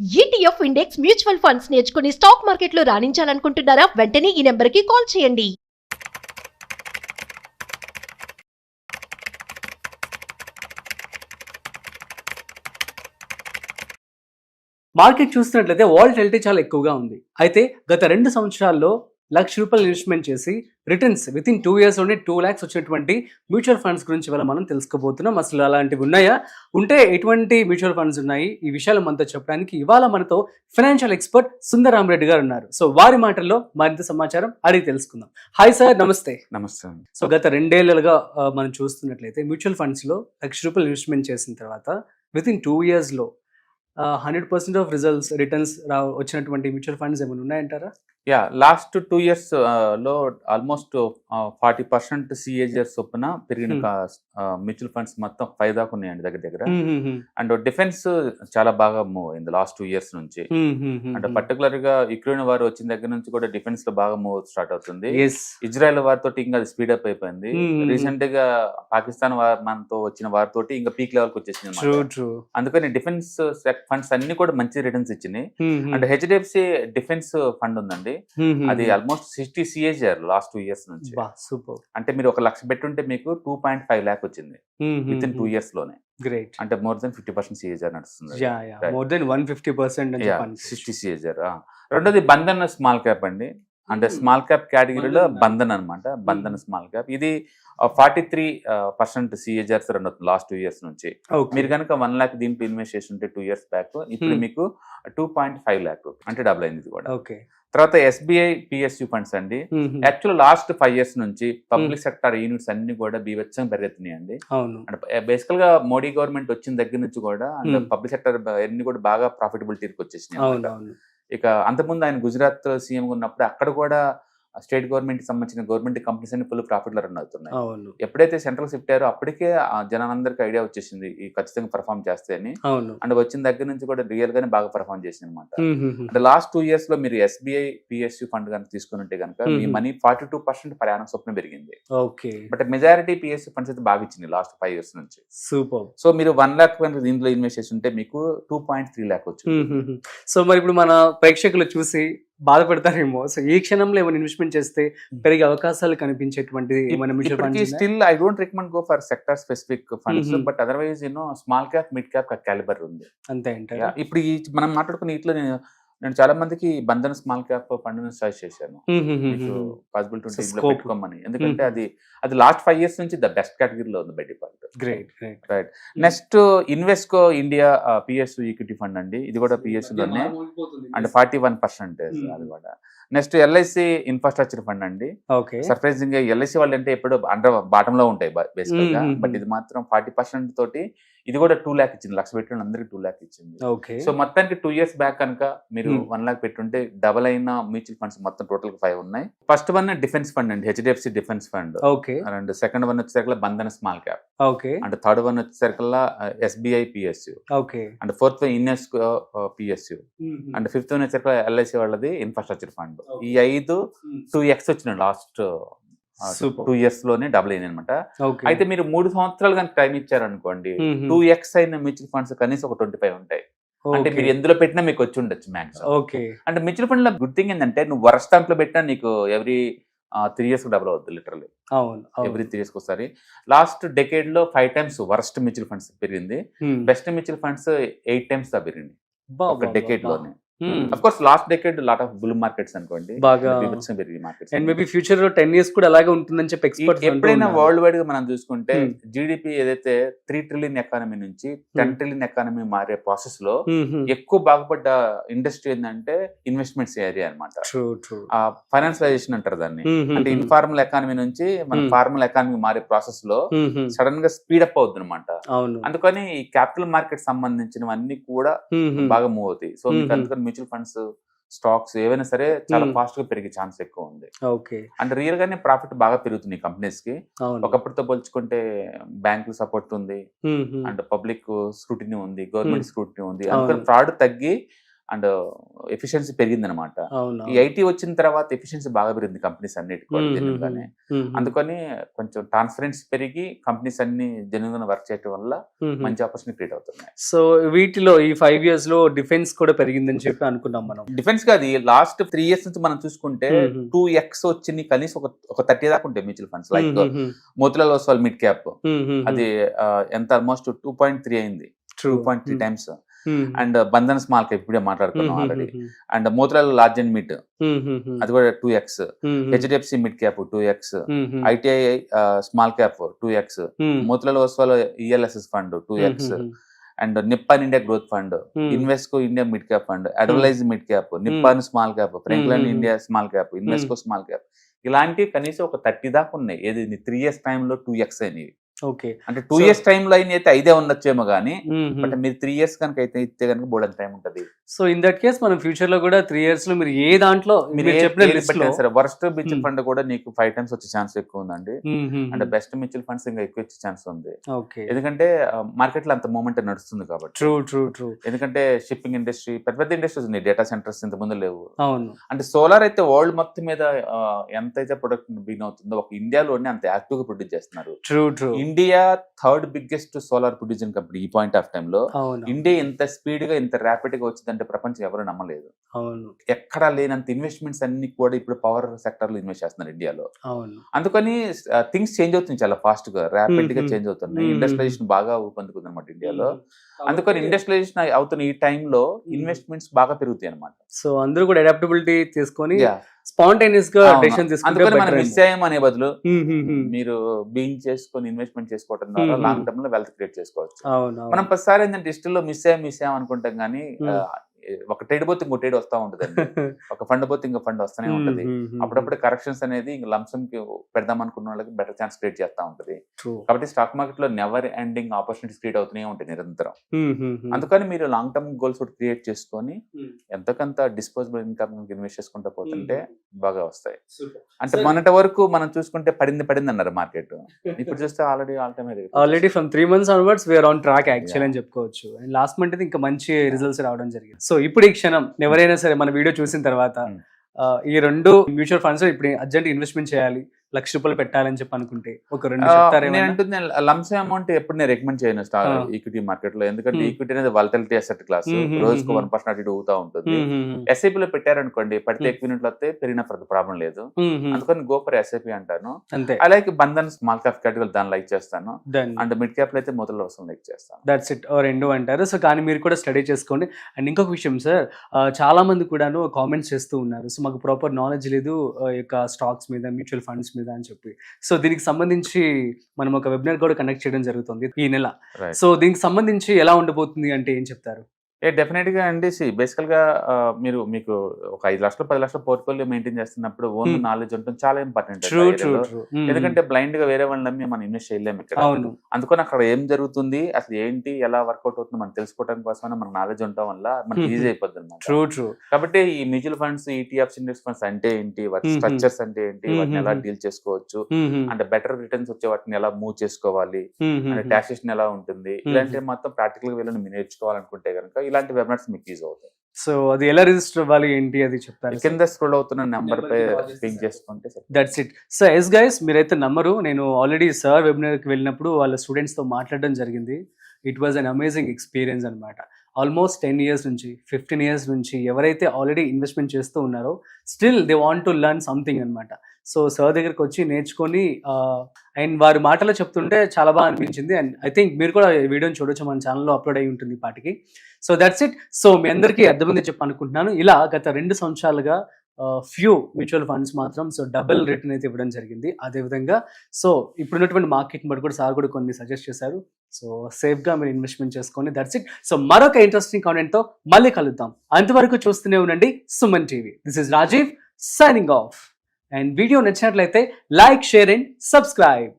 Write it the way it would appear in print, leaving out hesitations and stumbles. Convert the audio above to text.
ETF index mutual funds నేర్చుకుని stock మార్కెట్లో రాణించాలనుకుంటున్నారా? వెంటనే ఈ నెంబర్కి కాల్ చేయండి. మార్కెట్ చూస్తున్నట్లయితే వాలటిలిటీ చాలా ఎక్కువగా ఉంది. అయితే గత 2 సంవత్సరాల్లో ₹1,00,000 ఇన్వెస్ట్మెంట్ చేసి రిటర్న్స్ వితిన్ 2 years లోనే 2 lakhs వచ్చినటువంటి మ్యూచువల్ ఫండ్స్ గురించి ఇవాళ మనం తెలుసుకోబోతున్నాం. అసలు అలాంటివి ఉన్నాయా? ఉంటే ఎటువంటి మ్యూచువల్ ఫండ్స్ ఉన్నాయి? ఈ విషయాలు మనతో చెప్పడానికి ఇవాళ మనతో ఫైనాన్షియల్ ఎక్స్పర్ట్ సుందరరామరెడ్డి గారు ఉన్నారు. సో వారి మాటల్లో మరింత సమాచారం అడిగి తెలుసుకుందాం. హాయ్ సార్, నమస్తే. నమస్తే. సో గత 2 ఏళ్లుగా మనం చూస్తున్నట్లయితే మ్యూచువల్ ఫండ్స్ లో ₹1,00,000 ఇన్వెస్ట్మెంట్ చేసిన తర్వాత వితిన్ 2 years లో 100% ఆఫ్ రిటర్న్స్ వచ్చినటువంటి మ్యూచువల్ ఫండ్స్ ఏమైనా ఉన్నాయంటారా? లాస్ట్ 2 years లో ఆల్మోస్ట్ 40% సిఏజర్ చొప్పున పెరిగిన మ్యూచువల్ ఫండ్స్ మొత్తం 5 దాకా ఉన్నాయండి దగ్గర దగ్గర. అండ్ డిఫెన్స్ చాలా బాగా మూవ్ అయింది లాస్ట్ 2 years నుంచి. అంటే పర్టికులర్ గా యుక్రెయిన్ వార్ వచ్చిన దగ్గర నుంచి కూడా డిఫెన్స్ లో బాగా మూవ్ స్టార్ట్ అవుతుంది. ఇజ్రాయెల్ వార్ తోటి ఇంకా అది స్పీడప్ అయిపోయింది. రీసెంట్ గా పాకిస్తాన్ వార్ మనతో వచ్చిన వార్ తోటి ఇంకా పీక్ లెవెల్ కి వచ్చేసింది. అందుకని డిఫెన్స్ ఫండ్స్ అన్ని కూడా మంచి రిటర్న్స్ ఇచ్చినాయి. అండ్ హెచ్డిఎఫ్సి డిఫెన్స్ ఫండ్ ఉందండి, అది ఆల్మోస్ట్ 60 CAGR లాస్ట్ 2 years నుంచి. అంటే మీరు 1,00,000 పెట్టుంటే మీకు 2.5 lakh వచ్చింది విత్ ఇన్ 2 years లోనే. గ్రేట్. అంటే మోర్ దెన్ 50% CAGR నడుస్తుంది. More than 150% 60 CAGR. రెండోది బంధన్ స్మాల్ క్యాప్ అండి. అంటే స్మాల్ క్యాప్ కేటగిరీలో బంధన్ అనమాట. బంధన్ స్మాల్ క్యాప్ ఇది 43% CAGR రన్ అవుతుంది లాస్ట్ 2 years నుంచి. మీరు కనుక 1 lakh దీంట్లో ఇన్వెస్ట్ చేసి ఉంటే 2 years బ్యాక్, ఇప్పుడు మీకు 2.5 lakh అంటే డబుల్ అయింది ఇది కూడా. తర్వాత SBI PSU ఫండ్స్ అండి. యాక్చువల్ లాస్ట్ 5 years నుంచి పబ్లిక్ సెక్టర్ యూనిట్స్ అన్ని కూడా బీభత్సంగా పెరుగుతున్నాయి అండి. అంటే బేసికల్ గా మోడీ గవర్నమెంట్ వచ్చిన దగ్గర నుంచి కూడా అంటే పబ్లిక్ సెక్టర్ అన్ని కూడా బాగా ప్రాఫిటబిలిటీకి వచ్చేసినాయి. ఇక అంతకుముందు ఆయన గుజరాత్ సీఎం ఉన్నప్పుడు అక్కడ కూడా స్టేట్ గవర్నమెంట్ సంబంధించిన గవర్నమెంట్ కంపెనీస్ అన్ని ఫుల్ ప్రాఫిట్ లో రన్ అవుతున్నాయి. ఎప్పుడైతే సెంట్రల్ షిఫ్ట్ అయ్యారో అప్పటికే జనాలందరికీ ఐడియా వచ్చేసింది ఈ ఖచ్చితంగా పర్ఫార్మ్ చేస్తే అని. అంటే వచ్చిన దగ్గర నుంచి కూడా రియల్ గానే బాగా పర్ఫార్మ్ చేసింది అనమాట. అంటే లాస్ట్ 2 years లో మీరు SBI PSU ఫండ్ కనుక తీసుకున్నట్టే కనుక మీ మనీ 42% ప్రయాణం స్వప్న పెరిగింది. బట్ మెజారిటీ PSU ఫండ్స్ అయితే బాగా ఇచ్చింది లాస్ట్ 5 years నుంచి. సూపర్. సో మీరు 1 lakh దీంట్లో ఇన్వెస్ట్ చేసి ఉంటే మీకు 2.3 lakh వచ్చింది. సో మరి ఇప్పుడు మన ప్రేక్షకులు చూసి బాధపడతారేమో, సో ఈ క్షణంలో ఏమైనా ఇన్వెస్ట్మెంట్ చేస్తే పెరిగే అవకాశాలు కనిపించేటువంటి still I don't recommend go for sector specific funds, but otherwise small cap mid cap calibre ఉంది అంతే. ఇప్పుడు మనం మాట్లాడుకున్న ఇట్లా నేను చాలా మందికి Bandhan small cap fund suggest చేశాను పాసిబిలిటీ ఉంటే ఇందులో పెట్టుకోమని. ఎందుకంటే అది లాస్ట్ 5 years నుంచి ద బెస్ట్ కేటగిరీలో ఉంది by default. Right. Next ఇన్వెస్ట్కో India PSU equity fund అండి. ఇది కూడా PSU లోనే అంటే 41% అది కూడా. నెక్స్ట్ LIC ఇన్ఫ్రాస్ట్రక్చర్ ఫండ్ అండి. సర్ప్రైజింగ్ గా LIC వాళ్ళు అంటే ఎప్పుడు అండర్ బాటమ్ లో ఉంటాయి బేసికల్ గా, బట్ ఇది మాత్రం 40% తోటి ఇది కూడా 2 lakh ఇచ్చింది. 1,00,000 పెట్టిన అందరికి 2 lakh ఇచ్చింది. సో మొత్తానికి 2 years బ్యాక్ కనుక మీరు 1 lakh పెట్టుంటే డబల్ అయిన మ్యూచువల్ ఫండ్స్ మొత్తం టోటల్ 5 ఉన్నాయి. ఫస్ట్ వన్ డిఫెన్స్ ఫండ్ అండి, HDFC defence fund. And second one వచ్చేసరికి Bandhan small cap. And third one వచ్చేసరికి SBI PSU. And fourth one Invesco PSU. And fifth one వచ్చేసరికి LIC వాళ్ళది infrastructure fund. ఈ 5 2x వచ్చినాయి last 2 years లోనే double అయింది అనమాట. అయితే మీరు 3 సంవత్సరాలు కనుక టైం ఇచ్చారనుకోండి 2x అయిన మ్యూచువల్ ఫండ్స్ కనీసం ఒక 25 ఉంటాయి. అంటే మీరు ఎందులో పెట్టినా మీకు వచ్చి ఉండొచ్చు మ్యాక్సిమం. అంటే మ్యూచువల్ ఫండ్ లో గుడ్ థింగ్ ఏంటంటే నువ్వు వర్స్ట్ దాంట్లో పెట్టినా నీకు ఎవ్రీ 3 years డబుల్ అవుతుంది లిటరల్లీ. ఎవ్రీ 3 years ఒకసారి. లాస్ట్ డెకేడ్ లో 5 times వర్స్ట్ మ్యూచువల్ ఫండ్స్ పెరిగింది. బెస్ట్ మ్యూచువల్ ఫండ్స్ 8 times దా పెరిగింది ఒక డెకేడ్ లోనే. Of course, last decade lot of bull markets అనుకోండి, బాగా పెరిగి మార్కెట్స్. అండ్ మేబీ ఫ్యూచర్ లో 10 years కూడా అలాగే ఉంటుందని చెప్పి ఎక్స్పర్ట్స్ ఎప్పుడైనా వరల్డ్ వైడ్ గా మనం చూసుకుంటే GDP ఏదైతే 3 trillion ఎకానమీ నుంచి 10 trillion ఎకానమీ మారే ప్రాసెస్ లో ఎక్కువ బాగుపడ్డ ఇండస్ట్రీ ఏంటంటే ఇన్వెస్ట్మెంట్స్ ఏరియా అనమాట. ఫైనాన్షియలైజేషన్ అంటారు దాన్ని. అంటే ఇన్ఫార్మల్ ఎకానమీ నుంచి మన ఫార్మల్ ఎకానమీ మారే ప్రాసెస్ లో సడన్ గా స్పీడ్ అప్ అవుతుంది అనమాట. అందుకని ఈ క్యాపిటల్ మార్కెట్ సంబంధించినవన్నీ కూడా బాగా మూవ్ అవుతాయి. సో మీకు అందుకని మ్యూచువల్ ఫండ్స్ స్టాక్స్ ఏవైనా సరే చాలా ఫాస్ట్ గా పెరిగే ఛాన్స్ ఎక్కువ ఉంది. అంటే రియల్ గానే ప్రాఫిట్ బాగా పెరుగుతుంది కంపెనీస్ కి. ఒకప్పటితో పోల్చుకుంటే బ్యాంకుల సపోర్ట్ ఉంది, అండ్ పబ్లిక్ స్క్రూటినీ ఉంది, గవర్నమెంట్ స్క్రూటినీ ఉంది. అందుకని ఫ్రాడ్ తగ్గి అండ్ ఎఫిషియన్సీ పెరిగింది అనమాట. అవును. ఈ ఐటీ వచ్చిన తర్వాత ఎఫిషియన్సీ బాగా పెరిగింది కంపెనీస్ అన్నిటి కూడా జెన్యున్గానే. అందుకని కొంచెం ట్రాన్స్పరెన్సీ పెరిగి కంపెనీస్ అన్ని జెన్యున్ గా వర్క్ చేయడం వల్ల మంచి ఆపర్చునిటీ క్రియేట్ అవుతున్నాయి. సో వీటిలో ఈ 5 years లో డిఫెన్స్ కూడా పెరిగిందని చెప్పి అనుకున్నాం మనం. డిఫెన్స్ కాదు, లాస్ట్ 3 years నుంచి మనం చూసుకుంటే 2x వచ్చింది కనీసం ఒక 30 దాకా ఉంటాయి mutual funds. Like Motilal Oswal mid cap అది ఎంత ఆల్మోస్ట్ 2.3 అయింది, 2.3 times. And Bandhan small cap ఇప్పుడే మాట్లాడుకున్నాం already. And Motilal large and mid అది కూడా 2x. HDFC mid cap 2x. ITI small cap 2x. Motilal Oswal ELSS fund 2x. And Nippon India growth fund, Invesco India mid cap fund, Edelweiss mid cap, Nippon small cap, Franklin India small cap, Invesco small cap, ఇలాంటివి కనీసం ఒక 30 దాకా ఉన్నాయి. ఏది 3 years టైంలో 2x అయినవి. Okay, అంటే 2 years టైంలో అయిన అయితే 5 ఉండొచ్చేమో కానీ, బట్ మీరు 3 years కనుక అయితే ఇస్తే కనుక బోర్డు టైం ఉంటది. సో ఇన్ దట్ కేస్ మనం ఫ్యూచర్ లో కూడా 3 years లో మీరు ఏ దాంట్లో సరే వర్స్ట్ మ్యూచువల్ ఫండ్ కూడా నీకు 5 times వచ్చే ఛాన్స్ ఎక్కువ ఉందండి. అండ్ బెస్ట్ మ్యూచువల్ ఫండ్స్ ఇంకా ఎక్కువ వచ్చే ఛాన్స్ ఉంది. ఎందుకంటే మార్కెట్ లో అంత మూమెంట్ నడుస్తుంది కాబట్టి. ట్రూ. ఎందుకంటే షిప్పింగ్ ఇండస్ట్రీ పెద్ద ఇండస్ట్రీస్ ఉన్నాయి, డేటా సెంటర్స్ ఇంత ముందు లేవు. అవును. అంటే సోలార్ అయితే వరల్డ్ మొత్తం మీద ఎంతైతే ప్రొడక్ట్ బిగిన్ అవుతుందో ఒక ఇండియాలోనే అంత యాక్టివ్ గా ప్రొడ్యూస్ చేస్తున్నారు. True. India 3rd biggest solar producing company ఈ పాయింట్ ఆఫ్ టైమ్ లో. ఇండియా ఇంత స్పీడ్ గా ఇంత ర్యాపిడ్ గా వచ్చిందంటే ప్రపంచం ఎవరు నమ్మలేదు. ఎక్కడా లేనంత ఇన్వెస్ట్మెంట్స్ అన్ని కూడా ఇప్పుడు పవర్ సెక్టర్ లో ఇన్వెస్ట్ చేస్తున్నారు ఇండియాలో. అందుకని థింగ్స్ చేంజ్ అవుతుంది చాలా ఫాస్ట్ గా, ర్యాపిడ్ గా చేంజ్ అవుతున్నాయి. ఇండస్ట్రియలైజేషన్ బాగా ఊపందుకుంది అనమాట ఇండియాలో. అందుకని ఇండస్ట్రియలైజేషన్ అవుతున్న ఈ టైంలో ఇన్వెస్ట్మెంట్స్ బాగా పెరుగుతాయి అనమాట. సో అందరూ కూడా అడాప్టబిలిటీ తీసుకొని స్పాంటేనియస్ గా డెసిషన్ తీసుకుంటే మనం మిస్ అయ్యాం అనే బదులు మీరు బీయింగ్ చేసుకొని ఇన్వెస్ట్మెంట్ చేసుకోవడం ద్వారా లాంగ్ టర్మ్ లో వెల్త్ క్రియేట్ చేసుకోవచ్చు. మనం ప్రతిసారి ఏంటంటే డిజిటల్ లో మిస్ అయ్యాం అనుకుంటాం కానీ ఒక ట్రేడ్ పోతే ఇంకో ట్రేడ్ వస్తా ఉంటది, ఒక ఫండ్ పోతే ఇంకో ఫండ్ వస్తూనే ఉంటది. అప్పుడప్పుడు కరెక్షన్స్ అనేది లంసమ్ కి పెడదాం అనుకున్న వాళ్ళకి బెటర్ ఛాన్స్ క్రియేట్ చేస్తా ఉంటది. కాబట్టి స్టాక్ మార్కెట్ లో నెవర్ ఎండింగ్ ఆపర్చునిటీస్ క్రియేట్ అవుతూనే ఉంటాయి నిరంతరం. అందుకని మీరు లాంగ్ టర్మ్ గోల్స్ క్రియేట్ చేసుకొని ఎంతకంత డిస్పోజబుల్ ఇన్కమ్ ఇన్వెస్ట్ చేసుకుంటూ పోతుంటే బాగా వస్తాయి. అంటే మొన్నటి వరకు మనం చూసుకుంటే పడింది అన్నారు మార్కెట్, ఇప్పుడు చూస్తే already from 3 months onwards we are on track actual అని చెప్పుకోవచ్చు. అండ్ లాస్ట్ మంత్ అయితే ఇంకా మంచి రిజల్ట్స్ రావడం జరిగింది. సో ఇప్పుడు ఈ క్షణం ఎవరైనా సరే మన వీడియో చూసిన తర్వాత ఈ 2 మ్యూచువల్ ఫండ్స్ ఇప్పుడు అర్జెంట్ ఇన్వెస్ట్మెంట్ చేయాలి, ₹1,00,000 పెట్టాలని చెప్పి అనుకుంటే ఒక 2 చెప్తారేమో? లంసమ్ అమౌంట్ ఎప్పుడు నేను రికమెండ్ చేయను ఈక్విటీ మార్కెట్ లో. ఎందుకంటే ఈక్విటీ అనేది వాలటిలిటీ అసెట్ క్లాస్, రోజుకు 1% అటు ఇటు ఊగుతా ఉంటుంది. ఎస్ఐపి లో పెట్టారనుకోండి, పడితే ఎక్కువ యూనిట్లు వస్తే పెరిగిన ప్రాబ్లం లేదు. అందుకని గో ఫర్ ఎస్ఐపి అంటాను. అలాగే బంధన్ స్మాల్ క్యాప్ కేటగిరీ దాన్ని లైక్ చేస్తాను. అండ్ మిడ్ క్యాప్ లో అయితే మొదలు అవసరం లైక్ చేస్తాను. That's it. 2 అంటారు. సో కానీ మీరు కూడా స్టడీ చేసుకోండి. అండ్ ఇంకొక విషయం సార్, చాలా మంది కూడాను కామెంట్స్ చేస్తూ ఉన్నారు, సో మాకు ప్రాపర్ నాలెడ్జ్ లేదు యొక్క స్టాక్స్ మీద, మ్యూచువల్ ఫండ్స్ మీద అని చెప్పి. సో దీనికి సంబంధించి మనం ఒక వెబినార్ కూడా కండక్ట్ చేయడం జరుగుతుంది ఈ నెల. సో దీనికి సంబంధించి ఎలా ఉండబోతుంది అంటే ఏం చెప్తారు? డెఫినెట్ గా అండి, బేసికల్ గా మీకు ఒక 5 లక్షలు 10 లక్షల పోర్ట్ఫోలియో మెయింటైన్ చేస్తున్నప్పుడు ఓన్ నాలెడ్జ్ ఉంటుంది చాలా ఇంపార్టెంట్. ఎందుకంటే బ్లైండ్ గా వేరే వాళ్ళని నమ్మి మనం ఇన్వెస్ట్ చేయలేము ఇక్కడ. అందుకని అక్కడ ఏం జరుగుతుంది, అసలు ఏంటి, ఎలా వర్కౌట్ అవుతుంది మనం తెలుసుకోవడం కోసం మన నాలెడ్జ్ ఉండటం వల్ల మనకి ఈజీ అయిపోతుంది అన్నమాట. కాబట్టి ఈ mutual funds, ETFs, index funds అంటే ఏంటి, వాటి స్ట్రక్చర్స్ అంటే ఏంటి, వాటిని ఎలా డీల్ చేసుకోవచ్చు, అంటే బెటర్ రిటర్న్స్ వచ్చే వాటిని ఎలా మూవ్ చేసుకోవాలి, అంటే టాక్సేషన్ ఎలా ఉంటుంది, ఇలాంటి మొత్తం ప్రాక్టికల్ వేలో నేర్చుకోవాలనుకుంటే కనుక ఇలాంటి వెబినార్స్ మీకు యూజ్ అవుతాయి. సో అది ఎలా రిజిస్టర్ అవ్వాలి ఏంటి అది చెప్తారు? కింద స్క్రోల్ అవుతున్న నెంబర్ పై పింక్ చేసుకుంటే that's it. So yes guys, మీరైతే నమ్మరు, నేను ఆల్రెడీ సార్ వెబినార్కి వెళ్ళినప్పుడు వాళ్ళ స్టూడెంట్స్తో మాట్లాడడం జరిగింది. It was an amazing experience అనమాట. ఆల్మోస్ట్ 10 years నుంచి 15 years నుంచి ఎవరైతే ఆల్రెడీ ఇన్వెస్ట్మెంట్ చేస్తూ ఉన్నారో still they want to learn something అనమాట. సో సార్ దగ్గరికి వచ్చి నేర్చుకొని అండ్ వారి మాటలో చెప్తుంటే చాలా బాగా అనిపించింది. అండ్ ఐ థింక్ మీరు కూడా ఈ వీడియోని చూడొచ్చు, మన ఛానల్లో అప్లోడ్ అయి ఉంటుంది పాటికి. So that's it. సో మీ అందరికీ అర్థమైంది చెప్పి అనుకుంటున్నాను. ఇలా గత 2 సంవత్సరాలుగా ఫ్యూ మ్యూచువల్ ఫండ్స్ మాత్రం సో డబుల్ రిటర్న్ అయితే ఇవ్వడం జరిగింది. అదేవిధంగా సో ఇప్పుడున్నటువంటి మార్కెట్ బట్టి కూడా సార్ కూడా కొన్ని సజెస్ట్ చేశారు. సో సేఫ్గా మీరు ఇన్వెస్ట్మెంట్ చేసుకోండి. That's it. సో మరొక ఇంట్రెస్టింగ్ కాంటెంట్తో మళ్ళీ కలుద్దాం. అంతవరకు చూస్తూనే ఉండండి Suman TV. This is Rajeev signing off. And video నచ్చినట్లయితే లైక్, షేర్ అండ్ సబ్స్క్రైబ్.